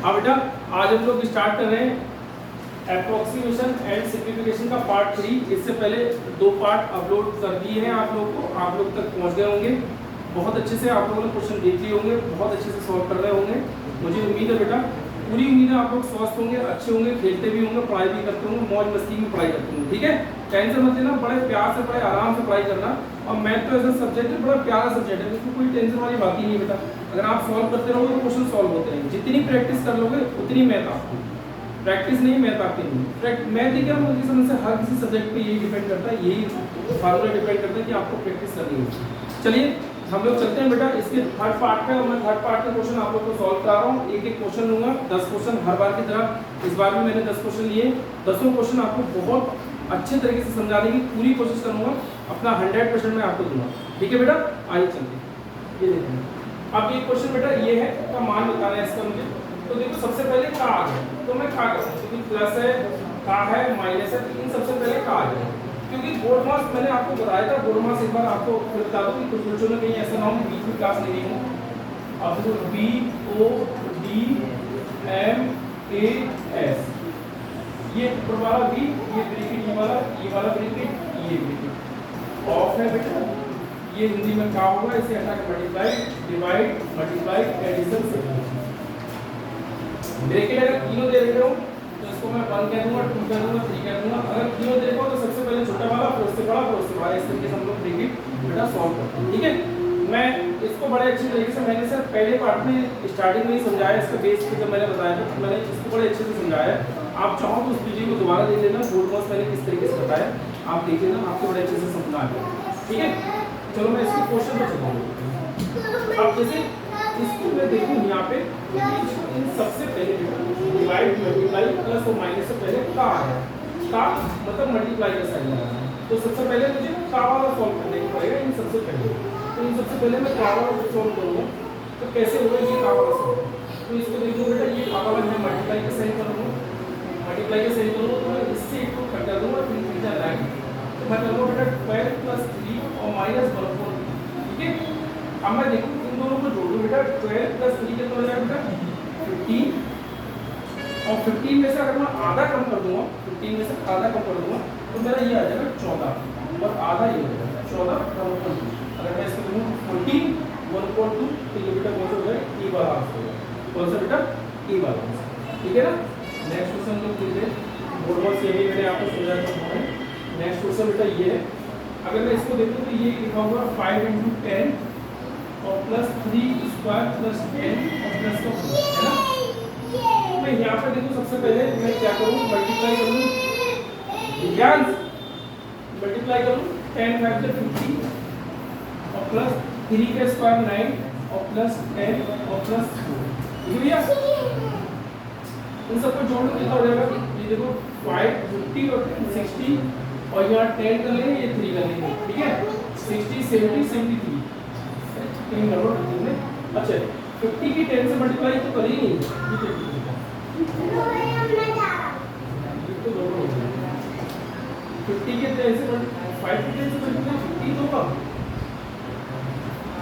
हाँ बेटा, आज हम लोग स्टार्ट कर रहे हैं अप्रोक्सीमेशन एंड सिंप्लीफिकेशन का पार्ट 3। इससे पहले 2 पार्ट अपलोड कर दिए हैं आप लोग को, आप लोग तक पहुंच गए होंगे। बहुत अच्छे से आप लोगों ने क्वेश्चन देख लिए होंगे, बहुत अच्छे से सॉल्व कर रहे होंगे। मुझे उम्मीद है बेटा, पूरी उम्मीद है आप लोग स्वस्थ होंगे, अच्छे होंगे, खेलते भी होंगे, पढ़ाई भी करते होंगे, मौज मस्ती में पढ़ाई करते होंगे। ठीक है, टेंशन मत लेना, बड़े प्यार से बड़े आराम से पढ़ाई करना। और मैथ तो ऐसा सब्जेक्ट है, बड़ा प्यारा सब्जेक्ट है, इसमें कोई टेंशन वाली बात ही नहीं बेटा। अगर आप सॉल्व करते रहोगे तो क्वेश्चन सॉल्व होते रहेंगे। जितनी प्रैक्टिस कर लोगे उतनी मैथ आपकी, प्रैक्टिस नहीं मैथ आपकी नहीं। मैथ ही क्या, मुझे समझ से हर किसी सब्जेक्ट पे यही डिपेंड करता है, यही फार्मूला डिपेंड करता है कि आपको प्रैक्टिस करनी है। चलिए हम लोग चलते हैं बेटा इसके थर्ड पार्ट पे। मैं थर्ड पार्ट के क्वेश्चन आप लोग को सॉल्व करा रहा हूँ। एक एक क्वेश्चन लूंगा, 10 क्वेश्चन हर बार की तरह। इस बार भी मैंने 10 क्वेश्चन लिए, 10 क्वेश्चन आपको बहुत अच्छे तरीके से समझाने की पूरी कोशिश करूंगा, अपना 100% मैं आपको दूंगा। ठीक है बेटा, आइए चलते हैं। ये देखिए अब ये क्वेश्चन बेटा ये है, का मान बताना है इसका मुझे। तो देखो सबसे पहले का आ गया, तो मैं क्या करूँ, क्योंकि प्लस है, का है, माइनस है, तो इन सबसे पहले का आ गया। क्योंकि बोर्ड मार्क्स मैंने आपको बताया था, बोर्ड मार्क्स एक बार आपको फिर बता दूं कि कुछ बच्चों ने कहीं ऐसा ना हो बीच में क्लास नहीं ली हो। अब देखो BODMAS, ये ऊपर वाला B, ये ब्रैकेट, ये वाला ब्रैकेट, ये ब्रैकेट ऑफ है बेटा। ये हिंदी में क्या होगा, इसे हटा के मल्टीप्लाई, डिवाइड, मल्टीप्लाई, एडिशन से ब्रैकेट अगर तीनों दे रहे हो तो इसको मैं 1 कह दूंगा, 2 कह दूंगा, 3 कह दूंगा। अगर तीनों देखो तो सबसे पहले छोटा वाला, फिर उससे बड़ा, फिर उससे बड़ा, इस तरीके से हम लोग ब्रैकेट बेटा सॉल्व करते हैं। ठीक है, मैं इसको बड़े अच्छे तरीके से, मैंने सर पहले पार्ट में स्टार्टिंग में ही समझाया, इसके बेस पे जब मैंने बताया था तो मैंने इसको बड़े अच्छे से समझाया। आप चाहो तो उस वीडियो को दोबारा देख लेना, बोर्ड मार्क्स मैंने किस तरीके से बताया आप देख लेना, आपको बड़े अच्छे से समझ आ गया। ठीक है, चलो मैं इसके क्वेश्चन पे चलता हूँ। अब जैसे इसको मैं देखूं यहाँ पे, इन सबसे पहले डिवाइड, मल्टीप्लाई, प्लस और माइनस से पहले का है, का मतलब मल्टीप्लाई का साइन लगाना है। तो सबसे पहले मुझे का वाला सॉल्व करने को पड़ेगा इन सबसे पहले। तो इन सबसे पहले मैं का वाला सॉल्व करूँगा, तो कैसे होगा ये का वाला सॉल्व। तो इसको देखो बेटा, ये का वाला मैं मल्टीप्लाई का साइन करूँगा, मल्टीप्लाई का साइन करूँगा तो मैं इससे एक को कट कर दूँगा, 3 3 9। तो मैं करूँगा बेटा 12 + 3 और -1 4। ठीक है, अब मैं देखूँ इन दोनों को जोड़ दूँ बेटा, 12 + 3 कितना हो जाएगा बेटा 15। और 15 में से अगर मैं आधा कम कर दूंगा, 15 में से आधा कम कर दूंगा तो मेरा ये आ जाएगा 14 और आधा ये हो जाएगा 14 = 2। अगर मैं इसको दूँ 14 1/2 तो ये बेटा कौन सा हो जाएगा, ई वाला आंसर हो जाएगा। कौन सा बेटा, ई वाला आंसर। ठीक है ना, नेक्स्ट क्वेश्चन लोग देखते हैं। बोर्ड मार्क्स ये भी मैंने आपको समझाया था। नेक्स्ट क्वेश्चन बेटा ये है, अगर मैं इसको देखूँ तो ये लिखा हुआ 5 × 10 और +3² + 10 और प्लस का 4 है ना। मैं यहाँ पे देखूँ सबसे पहले मैं क्या करूँ, मल्टीप्लाई करूँ, ध्यान मल्टीप्लाई करूँ, 10 × 5 = 50 और प्लस 3 के स्क्वायर 9 और प्लस 10 और प्लस 4। भैया इन सबको जोड़ लो कितना हो जाएगा, ये देखो 5 50 और 10 60 और यहाँ 10 कर लेंगे, ये 3 कर लेंगे। ठीक है, 60 70 73 कहीं गड़बड़ करते हैं। अच्छा 50 की 10 से मल्टीप्लाई तो कर ही नहीं, ये 50 के 10 से 5 की 10 से मल्टीप्लाई 50 होगा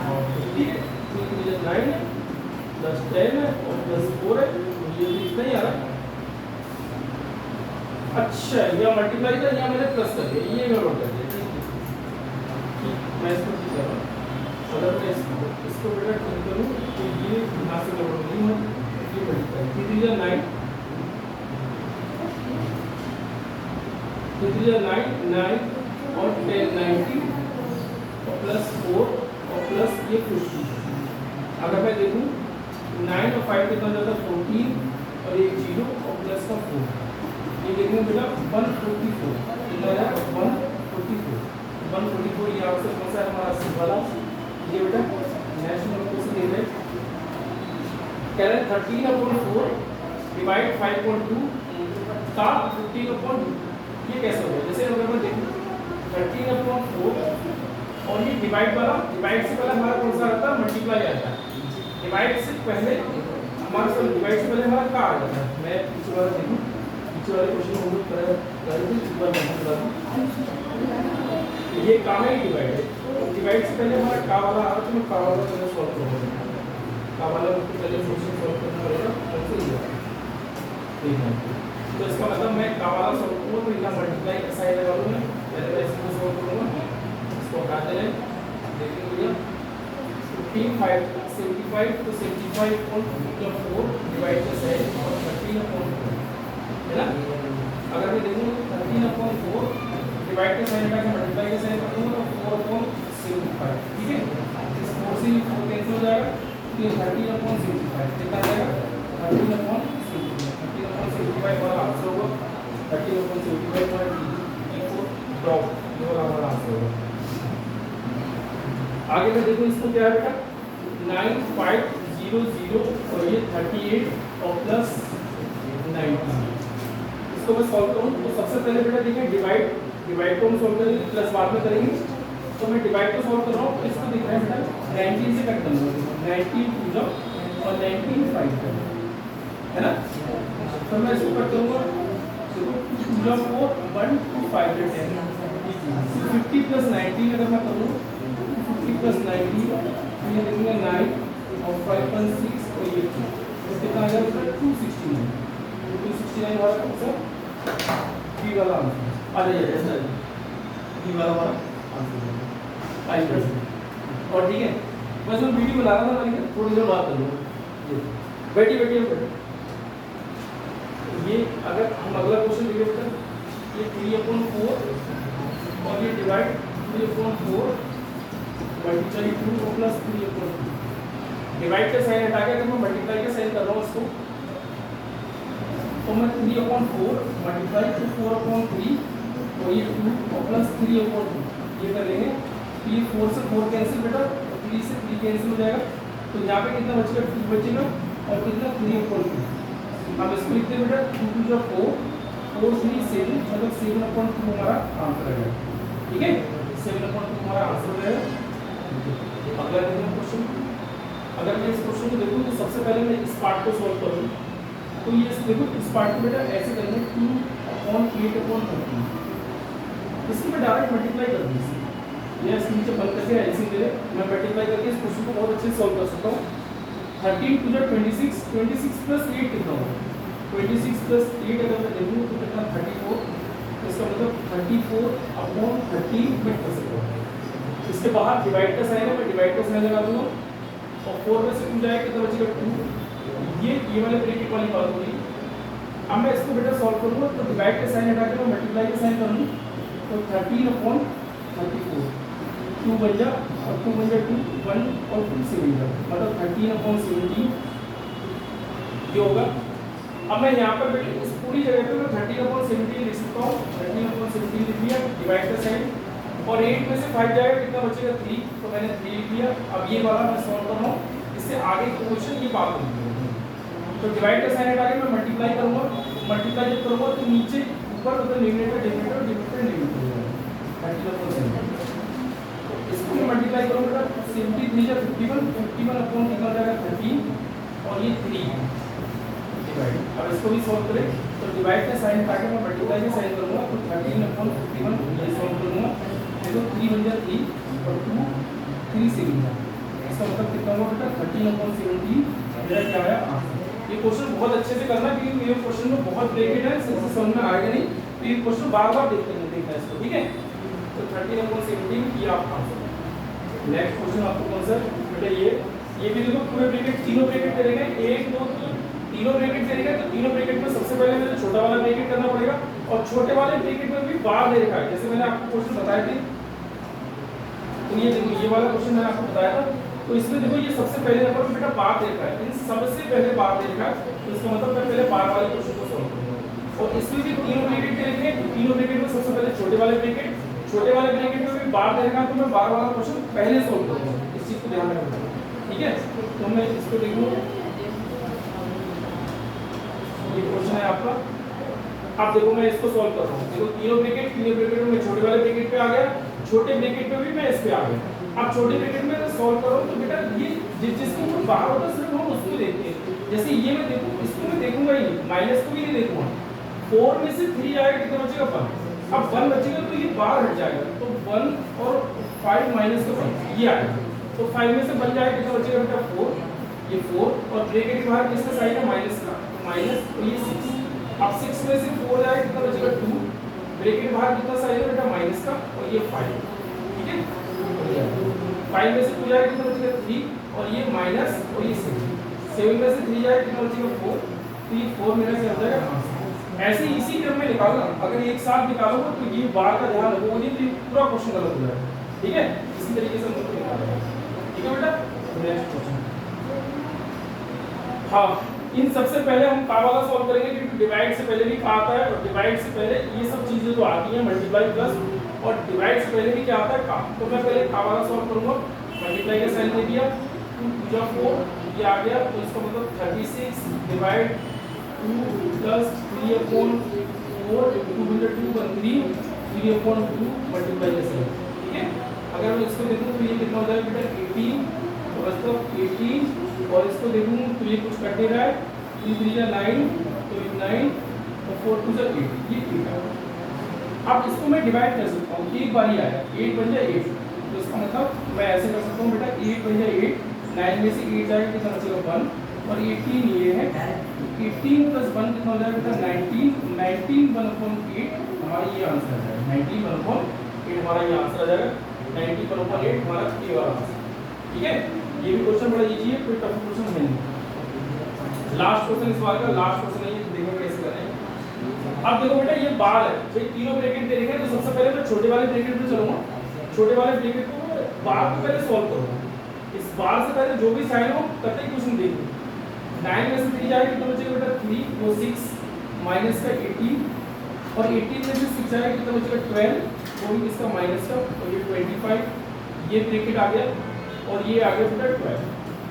और 50 है 9 प्लस 10 है और प्लस 4 है, ये इतना ही आ रहा है। अच्छा यहाँ मल्टीप्लाई था, यहाँ मैंने प्लस कर दिया, ये गड़बड़ कर दिया। मैं इसको ठीक कर रहा हूँ, अगर मैं इसको बेटा ठीक करूँ तो ये यहाँ से गड़बड़ नहीं हो, ये मल्टीप्लाई 3 × 9 9 और 10 90 और प्लस 4 और प्लस ये 50। अगर मैं देखूँ 9 और 5 कितना जाता है 14 और एक 0 और प्लस का 4, ये देखूँ बेटा 144 कितना है 144 ये आपसे कौन सा है हमारा सी वाला। ये बेटा नेक्स्ट नंबर क्वेश्चन दे रहे कह रहे 13/4 डिवाइड 5/2 का 15/2। ये कैसे होगा, जैसे अगर मैं देखूँ 13/4 और ये डिवाइड वाला, डिवाइड से पहले हमारा कौन सा आता है, मल्टीप्लाई आता है। डिवाइड से पहले हमारा सब डिवाइड से पहले हमारा का आ जाता है। मैं पीछे वाला देखूँ, पीछे वाले क्वेश्चन को हम ये का है डिवाइड है, तो डिवाइड से पहले हमारा का वाला आ रहा है, तो मैं का वाला पहले सॉल्व करूँगा। का वाला पहले क्वेश्चन सॉल्व करना पड़ेगा, तो यहाँ मल्टीप्लाई का साइन लगा लूँगा, पहले मैं इसको सॉल्व करूँगा, इसको हटाते हैं, देखेंगे भैया 15 75 तो 75 अपॉन 4 डिवाइड का साइन और 13 अपॉन 4 है ना। अगर मैं देखूँ 13 अपॉन 4 डिवाइड का साइन हटा के मल्टीप्लाई का साइन कर दूँगा तो 4 अपॉन 75, ठीक है। इस 4 से 4 कैंसिल हो जाएगा तो ये 13 अपॉन 75 कितना आ जाएगा 13 अपॉन 75 वाला आंसर होगा 13 अपॉन 75 वाला D4 ड्रॉप ये वाला हमारा आंसर होगा। आगे मैं देखो इसको क्या है बेटा 9500 और ये 38 और प्लस 90 इसको मैं सॉल्व करूँ तो सबसे पहले बेटा देखिए डिवाइड को हम सॉल्व करेंगे प्लस बाद में करेंगे। तो मैं डिवाइड को सॉल्व कर रहा हूँ तो इसको दिख रहा है बेटा 19 से कट करूँगा 19 2 और 19 5 है ना। तो मैं इसको कट करूँगा देखो 2 4 1 2 5 10 50 प्लस 19 अगर मैं करूँ 50 प्लस 90 तो ये देखूँगा 9 और 5.6 और ये तो कितना आ जाएगा 269 वाला आंसर बी वाला आंसर आ जाइए ऐसा बी वाला हमारा आंसर 5%। और ठीक है बस मैं वीडियो बना रहा था मैंने थोड़ी देर बात कर लूँगा बैठी ये अगर हम अगला क्वेश्चन देखिए बेटा ये 3/4 और ये डिवाइड 3/4 मल्टीप्लाई 2 प्लस 3/4 डिवाइड का साइन हटा के अगर मैं मल्टीप्लाई का साइन कर रहा हूँ इसको तो मैं 3/4 मल्टीप्लाई 4/3 और ये 2 प्लस 3/2 ये कर लेंगे तो ये 4 से 4 कैंसिल बेटा 3 से 3 कैंसिल हो जाएगा तो यहाँ पे कितना बचेगा 2 बचेगा और कितना 3/2 अब इसको लिखते हैं बेटा 2 2 4 4 3 7 मतलब 7/2 हमारा आंसर है ठीक है 7/2 हमारा आंसर है। अगला देखो क्वेश्चन अगर मैं इस क्वेश्चन को देखूँ तो सबसे पहले मैं इस पार्ट को सॉल्व करूँ तो ये देखो इस पार्ट को बेटा ऐसे करेंगे 2/8/13 इसको मैं डायरेक्ट मल्टीप्लाई कर दूँ ये इसके नीचे बंद करके एलसीएम ले मैं मल्टीप्लाई करके इस क्वेश्चन को बहुत अच्छे से सॉल्व कर सकता हूँ। 13 2 26 26 प्लस 8 कितना होगा 26 प्लस 8 अगर मैं देखूँ तो कितना 34 इसका मतलब 34/13 में कर सकता हूँ। इसके बाहर डिवाइड का साइन है मैं डिवाइड का साइन लगा दूंगा और 4 में से 2 जाएगा कितना बचेगा 2 ये वाले ब्रैकेट वाली बात होगी। अब मैं इसको बेटा सॉल्व करूँगा तो डिवाइड का साइन हटा के मैं मल्टीप्लाई का साइन करूँ तो 13/34 2 बन जा और 2 बन जा 2 1 और 2 से बन जा मतलब 13/17 ये होगा। अब मैं यहाँ पर बेटे इस पूरी जगह पे मैं 13/17 लिख सकता हूँ 13/17 लिख लिया डिवाइड का साइन और 8 में से 5 जाएगा कितना बचेगा 3 तो मैंने 3 लिख लिया। अब ये वाला मैं सॉल्व कर रहा हूँ इससे आगे का क्वेश्चन ये बात होगी तो डिवाइड का साइन हटा के मैं मल्टीप्लाई करूँगा मल्टीप्लाई जब करूँगा तो नीचे ऊपर मतलब न्यूमरेटर डिनोमिनेटर 13/17 इसको मैं मल्टीप्लाई करूँगा 73 या 51 अपॉन कितना हो जाएगा 13 और ये 3 डिवाइड। अब इसको भी सॉल्व करें तो डिवाइड का साइन हटा के मैं मल्टीप्लाई का साइन करूँगा तो 13/51 ये सॉल्व करूँगा देखो 3 बन जाए 3 और 2 3 से बन जाए इसका मतलब कितना होगा बेटा 13/17 मेरा क्या आया आंसर। ये क्वेश्चन बहुत अच्छे से करना क्योंकि ये क्वेश्चन में बहुत ब्रैकेट है समझ में आएगा नहीं तो ये क्वेश्चन बार बार देखना है इसको ठीक है। तो 13/17 ये आप आंसर। नेक्स्ट क्वेश्चन आपको कौन सा बेटा ये भी देखो पूरे ब्रैकेट तीनों ब्रैकेट करेंगे 1 2 3 तीनों ब्रैकेट करेंगे तो तीनों ब्रैकेट में सबसे पहले मुझे छोटा वाला ब्रैकेट करना पड़ेगा और छोटे वाले ब्रैकेट में भी बार दे रखा है जैसे मैंने आपको क्वेश्चन बताए थे तो ये देखो ये वाला क्वेश्चन मैंने आपको बताया था तो इसमें देखो ये सबसे पहले नंबर पे बेटा बार दे रखा है इन सबसे पहले बार दे रखा है तो इसका मतलब मैं पहले बार वाले क्वेश्चन को सॉल्व करूंगा और इसमें भी तीनों ब्रैकेट करेंगे तो तीनों ब्रैकेट में सबसे पहले छोटे वाले ब्रैकेट में भी बार दे रखा है तो मैं बार वाला क्वेश्चन पहले सॉल्व करूंगा इस चीज को ध्यान रखना ठीक है। तो मैं इसको देखूं ये क्वेश्चन है आपका अब देखो मैं इसको सॉल्व कर रहा हूँ देखो तीनों ब्रैकेट में मैं छोटे वाले ब्रैकेट पे आ गया छोटे ब्रैकेट पे भी मैं इस पे आ गया। अब छोटे ब्रैकेट में सॉल्व करो तो बेटा ये जिसको बाहर होता है सिर्फ हम उसको देखते हैं जैसे ये मैं देखूँ इसको मैं देखूंगा ही नहीं माइनस को भी नहीं देखूंगा 4 में से 3 आएगा कितना बचेगा 1 अब 1 बचेगा तो ये बाहर हट जाएगा तो 1 और 5 माइनस का 5 ये आएगा तो 5 में से बन जाएगा कितना बचेगा बेटा 4 ये 4 और ब्रैकेट के बाहर किसका साइन है माइनस का तो माइनस तो ये 6 अब 6 में से 4 जाएगा कितना बचेगा 2 ब्रैकेट बाहर कितना साइन है बेटा माइनस का, और ये 5, ठीक है। 5 में से 2 जाएगा कितना बचेगा 3, और ये माइनस और ये 7 में से 3 जाएगा कितना बचेगा 4, तो ये 4 मेरा से आ जाएगा। ऐसे इसी क्रम में निकालना, अगर एक साथ निकालोगे तो ये बार का ध्यान रखोगे नहीं तो ये पूरा क्वेश्चन गलत हो जाएगा, ठीक है। इसी तरीके से हम लोग निकालेंगे, ठीक है बेटा। नेक्स्ट क्वेश्चन, हाँ इन सबसे पहले हम का वाला सॉल्व करेंगे क्योंकि डिवाइड से पहले भी का आता है, और डिवाइड से पहले ये सब चीजें तो आती हैं, मल्टीप्लाई प्लस, और डिवाइड से पहले भी क्या आता है का। तो मैं पहले का वाला सॉल्व करूंगा, मल्टीप्लाई का साइन दे दिया, 2 × 4 ये आ गया, तो इसका मतलब 36 डिवाइड 2 प्लस 3/4, 2 × 2 = 3, 3/2 मल्टीप्लाई का साइन, ठीक है। अगर मैं इसको देखूं तो ये कितना हो जाएगा बेटा 18, तो मतलब 18, और इसको देखूं तो ये कुछ कट नहीं रहा है, 3 × 3 = 9, तो ये 9, और 4 × 2 = 8, ये 8 है। अब इसको मैं डिवाइड कर सकता हूँ, एक बार ही आया 8 बन जाए 8, तो इसका मतलब मैं ऐसे कर सकता हूँ बेटा 8 बन जाए 8, 9 में से 8 जाएगा कितना बचेगा 1, और 18 ये है, 18 + 1 कितना हो जाएगा बेटा 19, 19 1/8 हमारा ये आंसर आ जाएगा, 19 1/8 हमारा ये आंसर आ जाएगा, 19 1/8 हमारा ये वाला आंसर, ठीक है। ये भी क्वेश्चन बड़ा इजी है, कोई टफ क्वेश्चन है नहीं। लास्ट क्वेश्चन इस बार का लास्ट क्वेश्चन है, ये देखो कैसे करें। अब देखो बेटा ये बार है भाई, तीनों ब्रैकेट दे रखे हैं, तो सबसे पहले मैं छोटे वाले ब्रैकेट पे चलूंगा, छोटे वाले ब्रैकेट को बार को पहले सॉल्व करूंगा। इस बार से पहले जो भी साइन हो तब तक क्वेश्चन देखो। 9 में से 3 जाएगा कितना बचेगा बेटा 3, वो 6 माइनस का 18, और 18 में से 6 जाएगा कितना बचेगा 12, वो भी इसका माइनस का, और ये 25, ये ब्रैकेट आ गया, और ये आ गया बेटा 12,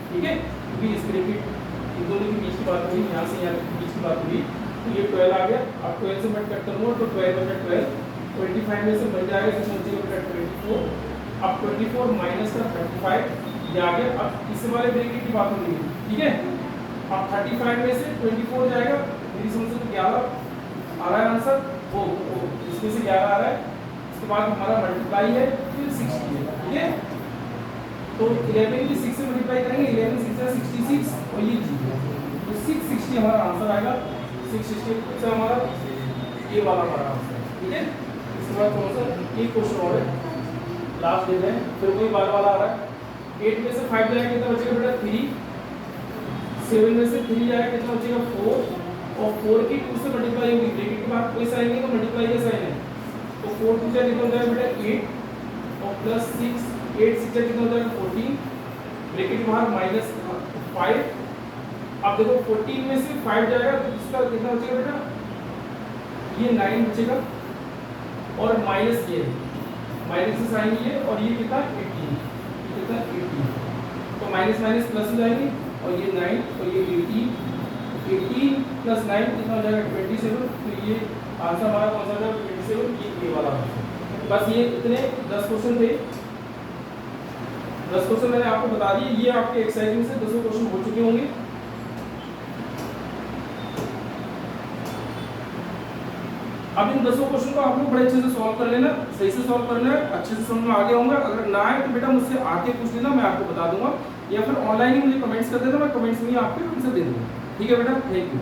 ठीक है। क्योंकि इस ब्रैकेट इन दोनों के बीच की बात हुई, यहाँ से यहाँ के बीच की बात हुई, तो ये 12 आ गया। अब 12 से मैं कट करूँगा तो 12 बचा 12, 25 में से बच जाएगा कितना बचेगा बेटा 24, अब 24 माइनस का 35 ये आ गया। अब इस वाले ब्रैकेट की बात हो रही है, ठीक है। अब 35 में से 24 जाएगा, मेरी समझ से तो 11 आ रहा है आंसर, वो इसमें से 11 आ रहा है। इसके बाद हमारा मल्टीप्लाई है, फिर 60 है, ठीक है। तो 11 की 6 से मल्टीप्लाई करेंगे, 11 6 × 66, और ये जी तो 660 हमारा आंसर आएगा। 660 से हमारा ये वाला हमारा आंसर है, ठीक है। इसके बाद कौन सा एक क्वेश्चन और है, लास्ट देते हैं, फिर वही वाला आ रहा है। 8 में से 5 जाएगा कितना बचेगा बेटा 3, 7 में से 3 जाएगा कितना बचेगा 4, और 4 की 2 से मल्टीप्लाई होगी, ब्रैकेट के बाद कोई साइन नहीं तो मल्टीप्लाई का साइन है, तो 4 2 जाएगा कितना हो जाएगा बेटा 8, और प्लस 6 8 6 कितना हो जाएगा 14, ब्रैकेट के बाहर माइनस 5। अब देखो 14 में से 5 जाएगा तो इसका कितना बचेगा बेटा, ये 9 बचेगा, और माइनस ये माइनस से साइन ये, और ये कितना 18, ये कितना 18, तो माइनस माइनस प्लस हो जाएंगे, और ये 9 और ये 18 + 9 कितना हो जाएगा 27, तो ये आंसर हमारा कौन सा था 27, ये वाला। बस ये इतने 10 क्वेश्चन थे, 10 क्वेश्चन मैंने आपको बता दिए, ये आपके एक्सरसाइज में से 10 क्वेश्चन हो चुके होंगे। अब इन 10 क्वेश्चन को आप लोग बड़े अच्छे से सॉल्व कर लेना, सही से सॉल्व करना है, अच्छे से समझ में आ गया होगा। अगर ना आए तो बेटा मुझसे आके पूछ लेना, मैं आपको बता दूंगा, या फिर ऑनलाइन ही मुझे कमेंट्स कर देना, मैं कमेंट्स में ही आपके आंसर दे दूंगा, ठीक है बेटा। Thank you.